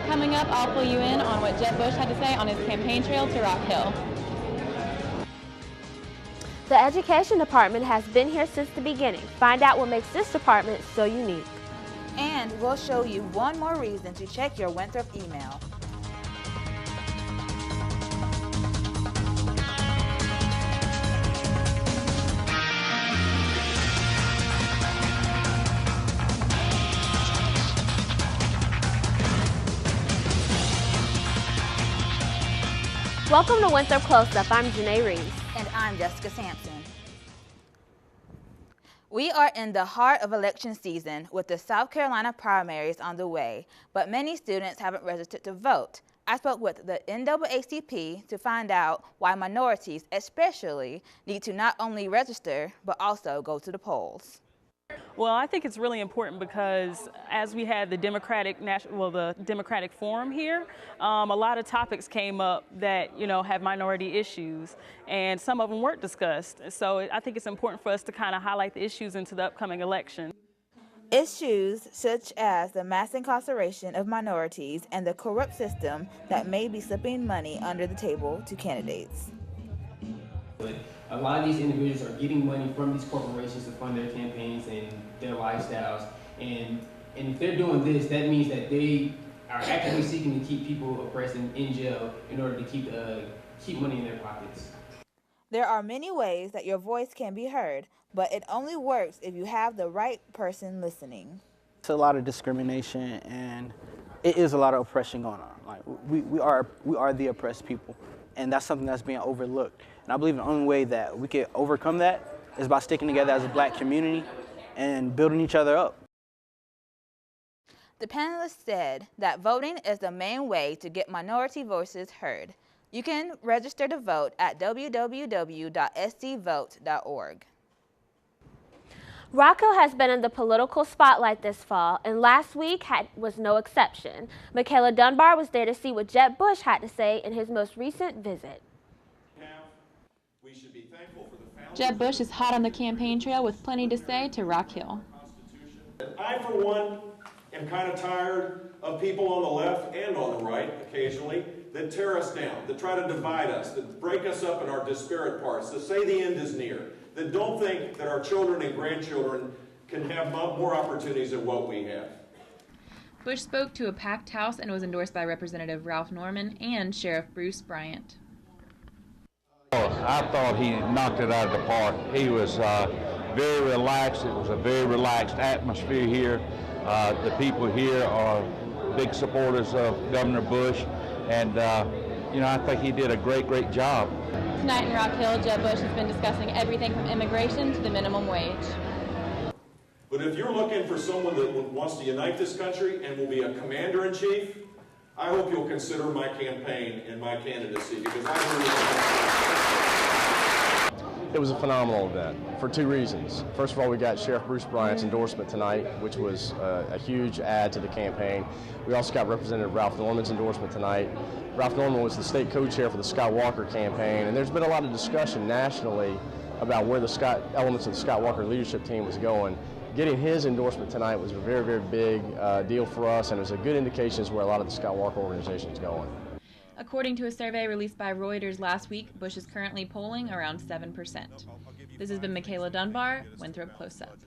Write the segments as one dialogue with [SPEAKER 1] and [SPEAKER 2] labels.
[SPEAKER 1] Coming up, I'll fill you in on what Jeb Bush had to say on his campaign trail to Rock Hill.
[SPEAKER 2] The Education Department has been here since the beginning. Find out what makes this department so unique.
[SPEAKER 3] And we'll show you one more reason to check your Winthrop email.
[SPEAKER 2] Welcome to Winthrop Close Up. I'm Janae Reese.
[SPEAKER 3] And I'm Jessica Sampson. We are in the heart of election season with the South Carolina primaries on the way, but many students haven't registered to vote. I spoke with the NAACP to find out why minorities especially need to not only register, but also go to the polls.
[SPEAKER 4] Well, I think it's really important because as we had the Democratic Forum here, a lot of topics came up that, have minority issues, and some of them weren't discussed. So I think it's important for us to kind of highlight the issues into the upcoming election.
[SPEAKER 3] Issues such as the mass incarceration of minorities and the corrupt system that may be slipping money under the table to candidates.
[SPEAKER 5] But a lot of these individuals are getting money from these corporations to fund their campaigns and their lifestyles. And if they're doing this, that means that they are actively seeking to keep people oppressed and in jail in order to keep money in their pockets.
[SPEAKER 3] There are many ways that your voice can be heard, but it only works if you have the right person listening.
[SPEAKER 6] It's a lot of discrimination, and it is a lot of oppression going on. Like we are the oppressed people, and that's something that's being overlooked. And I believe the only way that we can overcome that is by sticking together as a black community and building each other up.
[SPEAKER 3] The panelists said that voting is the main way to get minority voices heard. You can register to vote at www.scvote.org.
[SPEAKER 2] Rock Hill has been in the political spotlight this fall, and last week was no exception. Michaela Dunbar was there to see what Jeb Bush had to say in his most recent visit.
[SPEAKER 1] Jeb Bush is hot on the campaign trail with plenty to say to Rock Hill.
[SPEAKER 7] I, for one, am kind of tired of people on the left and on the right, occasionally, that tear us down, that try to divide us, that break us up in our disparate parts, that say the end is near, that don't think that our children and grandchildren can have more opportunities than what we have.
[SPEAKER 1] Bush spoke to a packed house and was endorsed by Representative Ralph Norman and Sheriff Bruce Bryant.
[SPEAKER 8] I thought he knocked it out of the park. He was very relaxed. It was a very relaxed atmosphere here. The people here are big supporters of Governor Bush, and I think he did a great job.
[SPEAKER 1] Tonight in Rock Hill, Jeb Bush has been discussing everything from immigration to the minimum wage.
[SPEAKER 7] But if you're looking for someone that wants to unite this country and will be a commander-in-chief, I hope you'll consider my campaign and my candidacy, because I
[SPEAKER 9] It was a phenomenal event for two reasons. First of all, we got Sheriff Bruce Bryant's endorsement tonight, which was a huge add to the campaign. We also got Representative Ralph Norman's endorsement tonight. Ralph Norman was the state co-chair for the Scott Walker campaign, and there's been a lot of discussion nationally about where the elements of the Scott Walker leadership team was going. Getting his endorsement tonight was a very big deal for us, and it was a good indication as to where a lot of the Scott Walker organization is going.
[SPEAKER 1] According to a survey released by Reuters last week, Bush is currently polling around 7%. This has been Michaela Dunbar, Winthrop Close Up.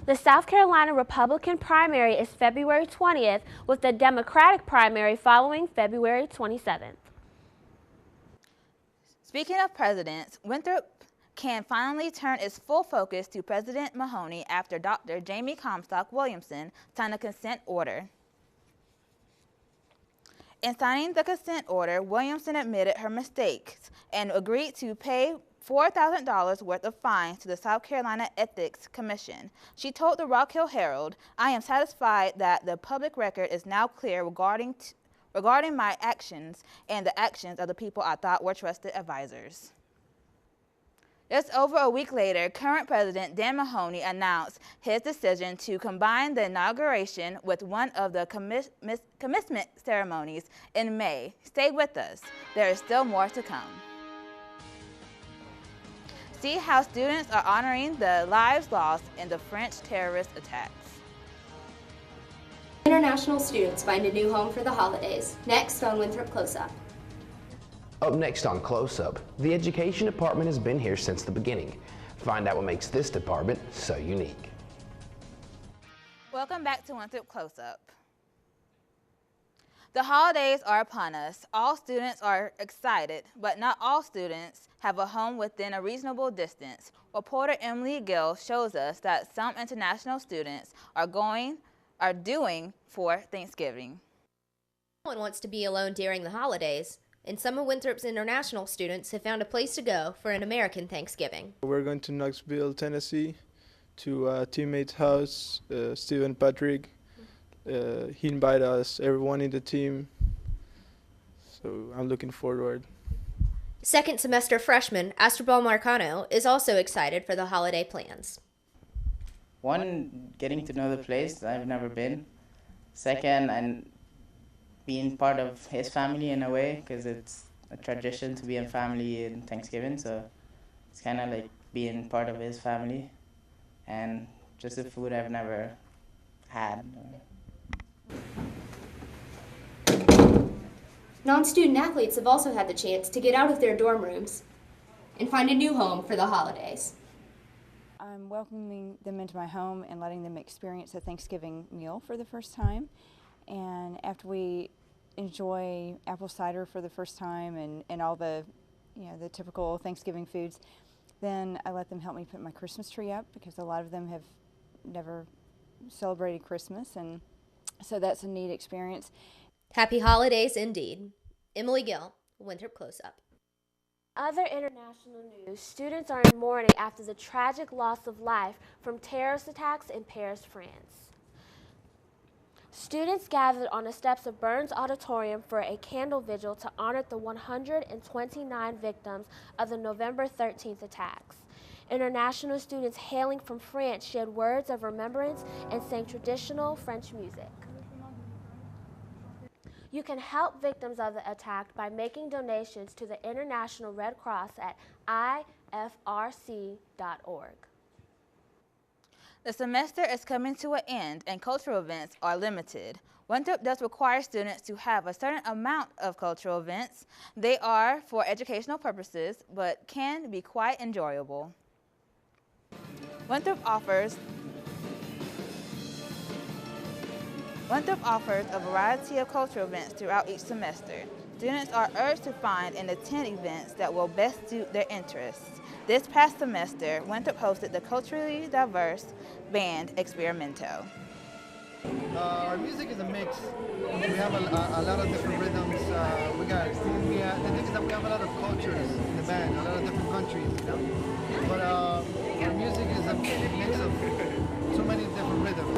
[SPEAKER 2] The South Carolina Republican primary is February 20th, with the Democratic primary following February 27th.
[SPEAKER 3] Speaking of presidents, Winthrop can finally turn its full focus to President Mahoney after Dr. Jamie Comstock Williamson signed a consent order. In signing the consent order, Williamson admitted her mistakes and agreed to pay $4,000 worth of fines to the South Carolina Ethics Commission. She told the Rock Hill Herald, "I am satisfied that the public record is now clear regarding my actions and the actions of the people I thought were trusted advisors." Just over a week later, current President Dan Mahoney announced his decision to combine the inauguration with one of the commencement ceremonies in May. Stay with us. There is still more to come. See how students are honoring the lives lost in the French terrorist attacks.
[SPEAKER 10] international students find a new home for the holidays. Next on Winthrop Close Up.
[SPEAKER 11] Up next on Close Up, the education department has been here since the beginning. Find out what makes this department so unique.
[SPEAKER 3] Welcome back to Winthrop Close Up. The holidays are upon us. All students are excited, but not all students have a home within a reasonable distance. Reporter Emily Gill shows us that some international students are doing for Thanksgiving.
[SPEAKER 12] No one wants to be alone during the holidays, and some of Winthrop's international students have found a place to go for an American Thanksgiving.
[SPEAKER 13] We're going to Knoxville, Tennessee, to a teammate's house, Stephen Patrick. He invited us, everyone in the team, so I'm looking forward.
[SPEAKER 12] Second semester freshman Astrobal Marcano is also excited for the holiday plans.
[SPEAKER 14] One, getting to know the place. I've never been. Second, and being part of his family in a way, because it's a tradition to be in family in Thanksgiving, so it's kind of like being part of his family, and just the food I've never had.
[SPEAKER 10] Non-student athletes have also had the chance to get out of their dorm rooms and find a new home for the holidays.
[SPEAKER 15] I'm welcoming them into my home and letting them experience a Thanksgiving meal for the first time. And after we enjoy apple cider for the first time and all the, the typical Thanksgiving foods, then I let them help me put my Christmas tree up, because a lot of them have never celebrated Christmas, and so that's a neat experience.
[SPEAKER 12] Happy holidays indeed. Emily Gill, Winthrop Close Up.
[SPEAKER 2] Other international news, students are in mourning after the tragic loss of life from terrorist attacks in Paris, France. Students gathered on the steps of Burns Auditorium for a candle vigil to honor the 129 victims of the November 13th attacks. International students hailing from France shared words of remembrance and sang traditional French music. You can help victims of the attack by making donations to the International Red Cross at ifrc.org.
[SPEAKER 3] The semester is coming to an end and cultural events are limited. Winthrop does require students to have a certain amount of cultural events. They are for educational purposes, but can be quite enjoyable. Winthrop offers a variety of cultural events throughout each semester. Students are urged to find and attend events that will best suit their interests. This past semester, Winthrop hosted the culturally diverse band Experimento.
[SPEAKER 16] Our music is a mix. We have a lot of different rhythms. The thing is that we have a lot of cultures in the band, a lot of different countries, But our music is a mix of so many different rhythms.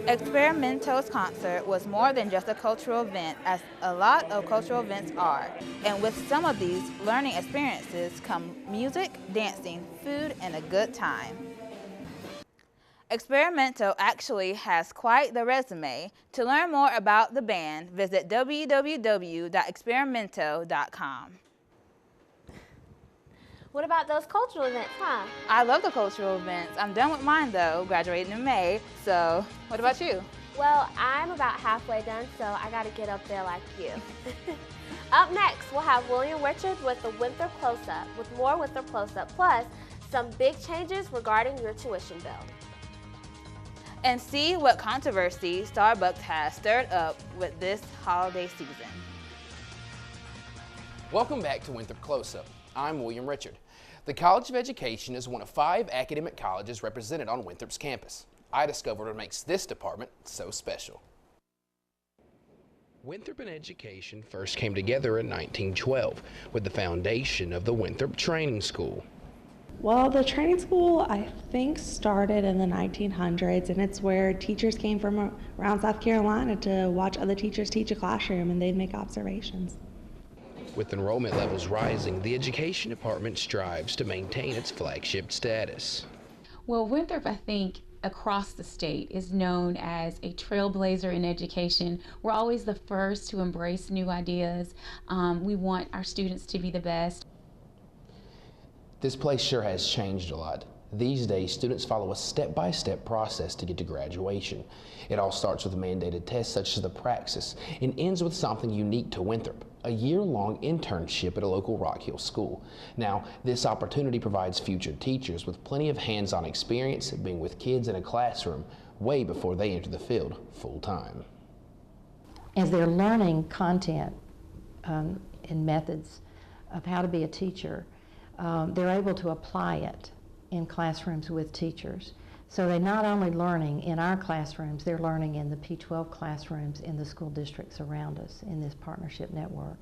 [SPEAKER 3] Experimento's concert was more than just a cultural event, as a lot of cultural events are. And with some of these learning experiences come music, dancing, food, and a good time. Experimento actually has quite the resume. To learn more about the band, visit www.experimento.com.
[SPEAKER 2] What about those cultural events, huh?
[SPEAKER 3] I love the cultural events. I'm done with mine though, graduating in May. So what about you?
[SPEAKER 2] Well, I'm about halfway done, so I gotta get up there like you. Up next, we'll have William Richard with the Winthrop Close Up, with more Winthrop Close Up, plus some big changes regarding your tuition bill.
[SPEAKER 3] And see what controversy Starbucks has stirred up with this holiday season.
[SPEAKER 11] Welcome back to Winthrop Close Up. I'm William Richard. The College of Education is one of 5 academic colleges represented on Winthrop's campus. I discovered what makes this department so special. Winthrop and education first came together in 1912 with the foundation of the Winthrop Training School.
[SPEAKER 17] Well, the training school, I think, started in the 1900s, and it's where teachers came from around South Carolina to watch other teachers teach a classroom, and they'd make observations.
[SPEAKER 11] With enrollment levels rising, the education department strives to maintain its flagship status.
[SPEAKER 18] Well, Winthrop, I think, across the state is known as a trailblazer in education. We're always the first to embrace new ideas. We want our students to be the best.
[SPEAKER 11] This place sure has changed a lot. These days, students follow a step-by-step process to get to graduation. It all starts with mandated tests such as the Praxis and ends with something unique to Winthrop, a year-long internship at a local Rock Hill school. Now, this opportunity provides future teachers with plenty of hands-on experience being with kids in a classroom way before they enter the field full-time.
[SPEAKER 19] As they're learning content and methods of how to be a teacher, they're able to apply it in classrooms with teachers. So they're not only learning in our classrooms, they're learning in the P-12 classrooms in the school districts around us in this partnership network.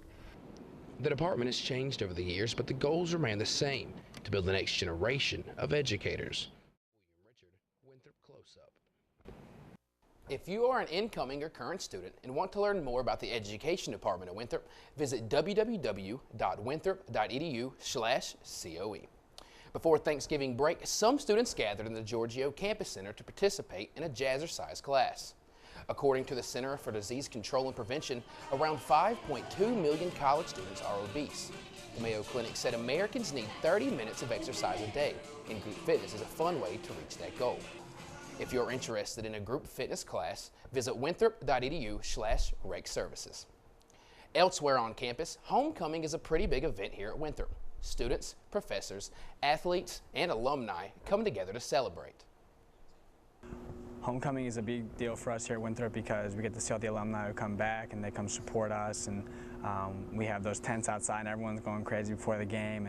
[SPEAKER 11] The department has changed over the years, but the goals remain the same, to build the next generation of educators. Winthrop Close Up. If you are an incoming or current student and want to learn more about the Education Department at Winthrop, visit www.winthrop.edu/COE. Before Thanksgiving break, some students gathered in the Giorgio Campus Center to participate in a jazzercise class. According to the Center for Disease Control and Prevention, around 5.2 million college students are obese. The Mayo Clinic said Americans need 30 minutes of exercise a day, and group fitness is a fun way to reach that goal. If you're interested in a group fitness class, visit winthrop.edu/rec services. Elsewhere on campus, homecoming is a pretty big event here at Winthrop. Students, professors, athletes, and alumni come together to celebrate.
[SPEAKER 20] Homecoming is a big deal for us here at Winthrop because we get to see all the alumni who come back and they come support us, and we have those tents outside and everyone's going crazy before the game,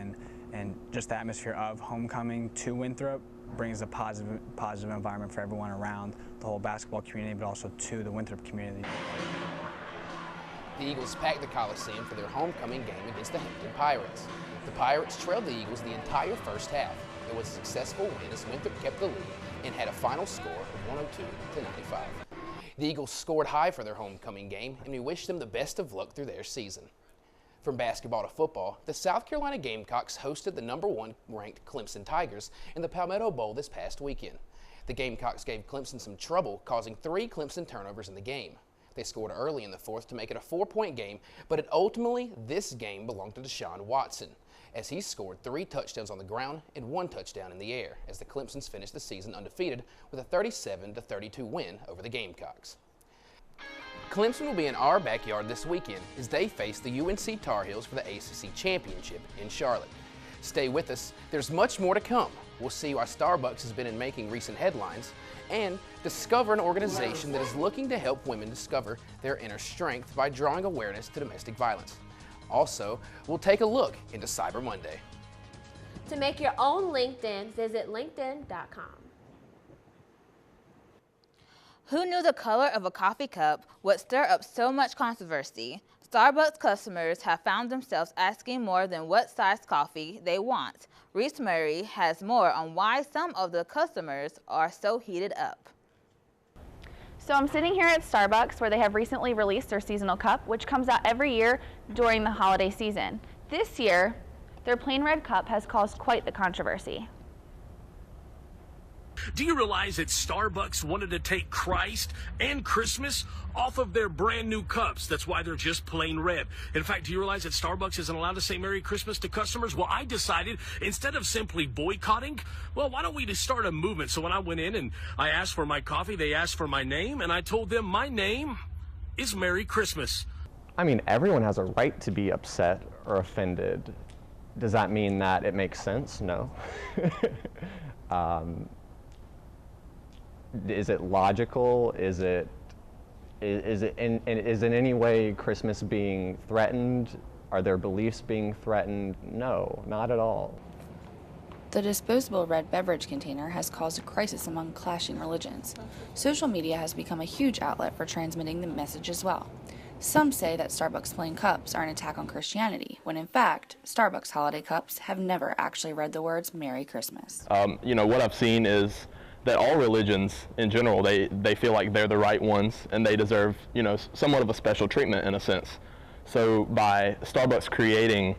[SPEAKER 20] and just the atmosphere of homecoming to Winthrop brings a positive environment for everyone around the whole basketball community, but also to the Winthrop community.
[SPEAKER 11] The Eagles packed the Coliseum for their homecoming game against the Hampton Pirates. The Pirates trailed the Eagles the entire first half. It was a successful win as Winthrop kept the lead and had a final score of 102-95. The Eagles scored high for their homecoming game, and we wish them the best of luck through their season. From basketball to football, the South Carolina Gamecocks hosted the #1 ranked Clemson Tigers in the Palmetto Bowl this past weekend. The Gamecocks gave Clemson some trouble, causing 3 Clemson turnovers in the game. They scored early in the fourth to make it a 4-point game, but ultimately this game belonged to Deshaun Watson, as he scored 3 touchdowns on the ground and 1 touchdown in the air, as the Clemsons finished the season undefeated with a 37-32 win over the Gamecocks. Clemson will be in our backyard this weekend as they face the UNC Tar Heels for the ACC Championship in Charlotte. Stay with us, there's much more to come. We'll see why Starbucks has been in making recent headlines, and discover an organization that is looking to help women discover their inner strength by drawing awareness to domestic violence. Also, we'll take a look into Cyber Monday.
[SPEAKER 2] To make your own LinkedIn, visit linkedin.com.
[SPEAKER 3] Who knew the color of a coffee cup would stir up so much controversy? Starbucks customers have found themselves asking more than what size coffee they want. Reese Murray has more on why some of the customers are so heated up.
[SPEAKER 21] So I'm sitting here at Starbucks where they have recently released their seasonal cup, which comes out every year during the holiday season. This year, their plain red cup has caused quite the controversy.
[SPEAKER 22] Do you realize that Starbucks wanted to take Christ and Christmas off of their brand new cups? That's why they're just plain red. In fact, do you realize that Starbucks isn't allowed to say Merry Christmas to customers? Well, I decided instead of simply boycotting, well, why don't we just start a movement? So when I went in and I asked for my coffee, they asked for my name, and I told them my name is Merry Christmas.
[SPEAKER 23] I mean, everyone has a right to be upset or offended. Does that mean that it makes sense? No. Is it logical? Is it in any way Christmas being threatened? Are their beliefs being threatened? No, not at all.
[SPEAKER 24] The disposable red beverage container has caused a crisis among clashing religions. Social media has become a huge outlet for transmitting the message as well. Some say that Starbucks plain cups are an attack on Christianity, when in fact, Starbucks holiday cups have never actually read the words Merry Christmas.
[SPEAKER 25] You know, what I've seen is that all religions in general, they feel like they're the right ones and they deserve, you know, somewhat of a special treatment in a sense. So by Starbucks creating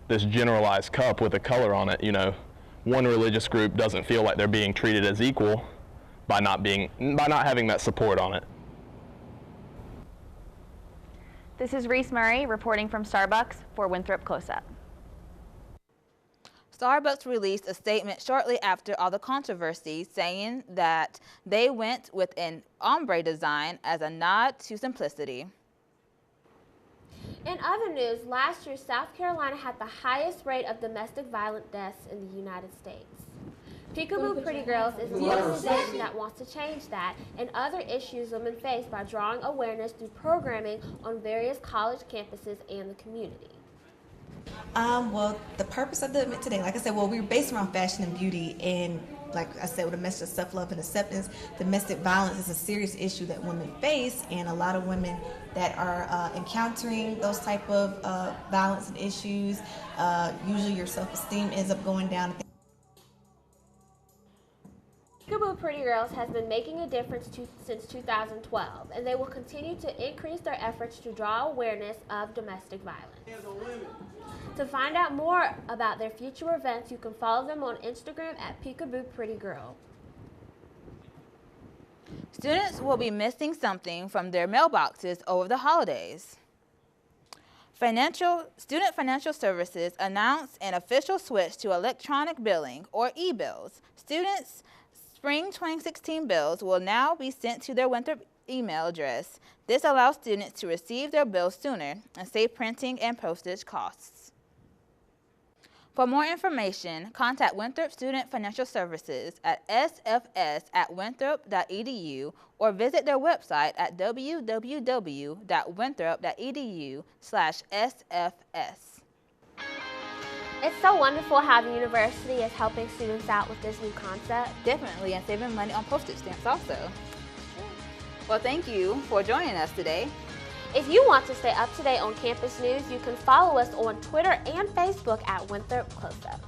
[SPEAKER 25] this generalized cup with a color on it, you know, one religious group doesn't feel like they're being treated as equal by not having that support on it.
[SPEAKER 21] This is Reese Murray reporting from Starbucks for Winthrop Close Up.
[SPEAKER 3] Starbucks released a statement shortly after all the controversy, saying that they went with an ombre design as a nod to simplicity.
[SPEAKER 2] In other news, last year, South Carolina had the highest rate of domestic violence deaths in the United States. Peekaboo Pretty Girls is an organization that wants to change that and other issues women face by drawing awareness through programming on various college campuses and the community.
[SPEAKER 4] Well, the purpose of the event today, like I said, we were based around fashion and beauty, and like I said, with a message of self-love and acceptance. Domestic violence is a serious issue that women face, and a lot of women that are encountering those type of violence and issues, usually your self-esteem ends up going down.
[SPEAKER 2] Peekaboo Pretty Girls has been making a difference since 2012, and they will continue to increase their efforts to draw awareness of domestic violence. To find out more about their future events, you can follow them on Instagram at Peekaboo Pretty Girl.
[SPEAKER 3] Students will be missing something from their mailboxes over the holidays. Student Financial Services announced an official switch to electronic billing, or e-bills. Students' Spring 2016 bills will now be sent to their Winthrop email address. This allows students to receive their bills sooner and save printing and postage costs. For more information, contact Winthrop Student Financial Services at sfs@winthrop.edu or visit their website at www.winthrop.edu/sfs.
[SPEAKER 2] It's so wonderful how the university is helping students out with this new concept.
[SPEAKER 3] Definitely, and saving money on postage stamps also. Well, thank you for joining us today.
[SPEAKER 2] If you want to stay up to date on campus news, you can follow us on Twitter and Facebook at Winthrop Close Up.